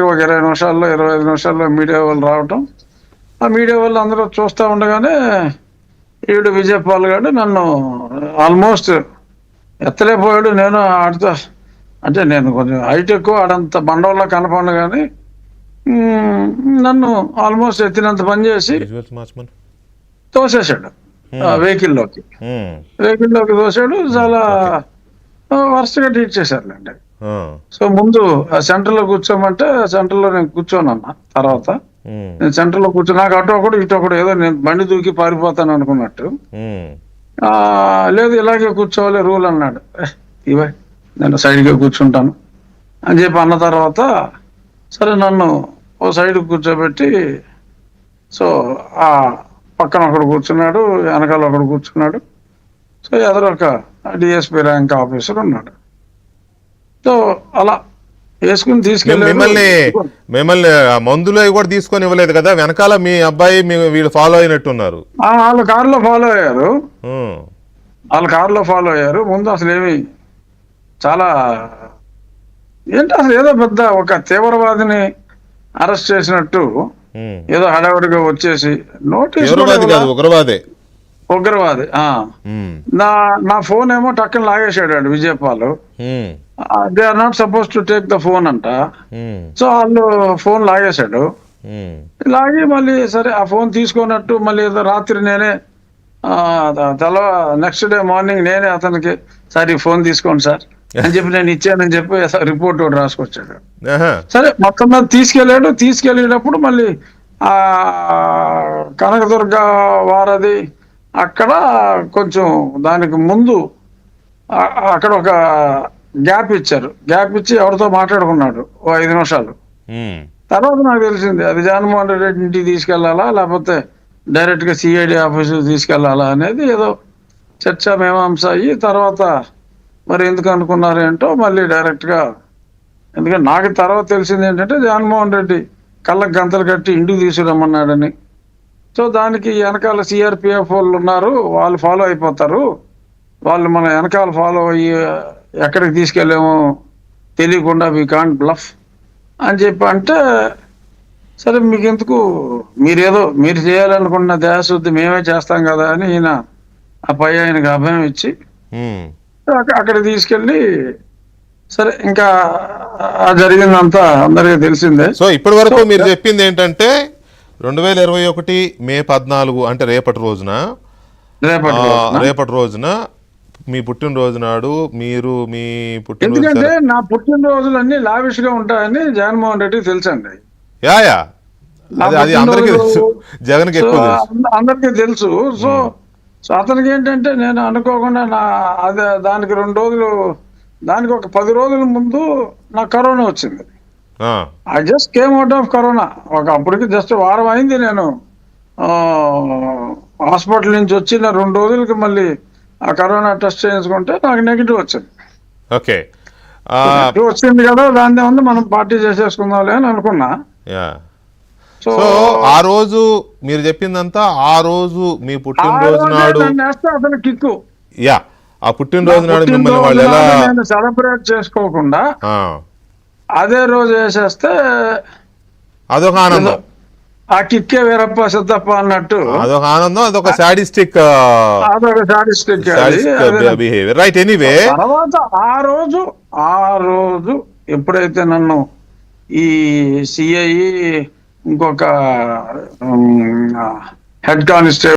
ఒక 20 నిమిషాల్లో 25 నిమిషాల్లో మీడియా వాళ్ళు రావటం. ఆ మీడియా వాళ్ళు అందరూ చూస్తూ ఉండగానే ఈవిడ విజయపాల్ గారు నన్ను ఆల్మోస్ట్ ఎత్తలేకపోయాడు. నేను ఆడితో అంటే నేను కొంచెం హైట్ ఎక్కువ, ఆడంత బండవల్ల కనపడను కానీ నన్ను ఆల్మోస్ట్ ఎత్తినంత పని చేసి తోసేశాడు వెహికల్లోకి తోసాడు. చాలా వరుసగా ట్రీట్ చేశారులేండి. సో ముందు సెంటర్లో కూర్చోమంటే సెంటర్లో నేను కూర్చోనన్నా. తర్వాత నేను సెంటర్లో కూర్చో, నాకు అటు ఒకడు ఇటు ఒకడు ఏదో నేను బండి దూకి పారిపోతాను అనుకున్నట్టు, లేదు ఇలాగే కూర్చోవాలి రూల్ అన్నాడు. ఇవే నేను సైడ్గా కూర్చుంటాను అని చెప్పి అన్న తర్వాత సరే నన్ను ఓ సైడ్ కూర్చోబెట్టి, సో ఆ పక్కన ఒకడు కూర్చున్నాడు, వెనకాల ఒకడు కూర్చున్నాడు. సో ఎదురొక డిఎస్పీ ర్యాంక్ ఆఫీసర్ ఉన్నాడు. సో అలా వేసుకుని తీసుకెళ్ళి మిమ్మల్ని మందులు కూడా తీసుకొని ఇవ్వలేదు కదా, వెనకాల మీ అబ్బాయి వీళ్ళు ఫాలో అయినట్టున్నారు. వాళ్ళ కారులో ఫాలో అయ్యారు, ముందు అసలు ఏమి చాలా ఏంటి అసలు ఏదో పెద్ద ఒక తీవ్రవాదిని అరెస్ట్ చేసినట్టు ఏదో హడావుడిగా వచ్చేసి నోటీస్, ఉగ్రవాది నా ఫోన్ ఏమో టక్కన లాగేసాడు Vijayapal. They are not suppose to take the phone అంట. సో వాళ్ళు ఫోన్ లాగేశాడు. లాగి మళ్ళీ సరే ఆ ఫోన్ తీసుకున్నట్టు మళ్ళీ రాత్రి నేనే నెక్స్ట్ డే మార్నింగ్ నేనే అతనికి సార్ ఈ ఫోన్ తీసుకోండి సార్ అని చెప్పి నేను ఇచ్చానని చెప్పి రిపోర్ట్ ఒకటి రాసుకొచ్చాడు. సరే మొత్తం మీద తీసుకెళ్ళేటప్పుడు మళ్ళీ ఆ కనకదుర్గ వారధి అక్కడ కొంచెం దానికి ముందు అక్కడ ఒక గ్యాప్ ఇచ్చారు. గ్యాప్ ఇచ్చి ఎవరితో మాట్లాడుకున్నాడు ఓ 5 నిమిషాలు. తర్వాత నాకు తెలిసింది అది జగన్మోహన్ రెడ్డి ఇంటికి తీసుకెళ్లాలా లేకపోతే డైరెక్ట్ గా సిఐడి ఆఫీసు తీసుకెళ్లాలా అనేది ఏదో చర్చ మీమాంస అయ్యి తర్వాత మరి ఎందుకు అనుకున్నారు ఏంటో మళ్ళీ డైరెక్ట్ గా, ఎందుకంటే నాకు తర్వాత తెలిసింది ఏంటంటే జగన్మోహన్ రెడ్డి కళ్ళకు గంతలు కట్టి ఇంటికి తీసుకురమ్మన్నాడని. సో దానికి వెనకాల సిఆర్పిఎఫ్ వాళ్ళు ఉన్నారు, వాళ్ళు ఫాలో అయిపోతారు, వాళ్ళు మన వెనకాల ఫాలో అయ్యి ఎక్కడికి తీసుకెళ్ళామో తెలియకుండా వీ కాంట్ బ్లఫ్ అని చెప్పి అంటే, సరే మీకు ఎందుకు, మీరు చేయాలనుకున్న దేశశుద్ధి మేమే చేస్తాం కదా అని ఈయన ఆ పై ఆయనకు అభయం ఇచ్చి అక్కడ తీసుకెళ్ళి సరే ఇంకా జరిగిందంతా అందరికీ తెలిసిందే. సో ఇప్పటి వరకు మీరు చెప్పింది ఏంటంటే 2021 మే 14 అంటే రేపటి రోజున మీ పుట్టినరోజు నాడు మీరు మీ పుట్టినరోజు, ఎందుకంటే నా పుట్టినరోజులన్నీ లావిష్ గా ఉంటాయని జగన్మోహన్ రెడ్డికి తెలుసండి. అది అందరికీ తెలుసు, జగన్కి ఎక్కువ అందరికీ తెలుసు. సో అతనికి ఏంటంటే నేను అనుకోకుండా దానికి 2 రోజులు, దానికి ఒక 10 రోజుల ముందు నాకు కరోనా వచ్చింది. I just came out of corona. అప్పటికి జస్ట్ వారం అయింది నేను హాస్పిటల్ నుంచి వచ్చిన 2 రోజులకి మళ్ళీ ఆ కరోనా టెస్ట్ చేయించుకుంటే నాకు నెగిటివ్ వచ్చింది. ఓకే, వచ్చింది కదా దాన్ని ఉంది మనం పార్టీ చేసేసుకుందాంలే అని అనుకున్నా. సో ఆ రోజు మీరు చెప్పిందంతా ఆ రోజు మీ పుట్టినరోజు నాడు అతను కిక్కు, ఆ పుట్టినరోజు నాడు మిమ్మల్ని వాళ్ళు ఎలా సెలబ్రేట్ చేసుకోకుండా అదే రోజు వేసేస్తే అదొక ఆనందం, ఆ కిక్కే వీరప్ప సిద్ధప్ప అన్నట్టు అదొక ఆనందం, అదొక సాడిస్టిక్ బిహేవియర్, రైట్. ఎనీవే తర్వాత ఆ రోజు ఎప్పుడైతే నన్ను ఈ సిఐ ఇంకొక హెడ్ కానిస్టేబుల్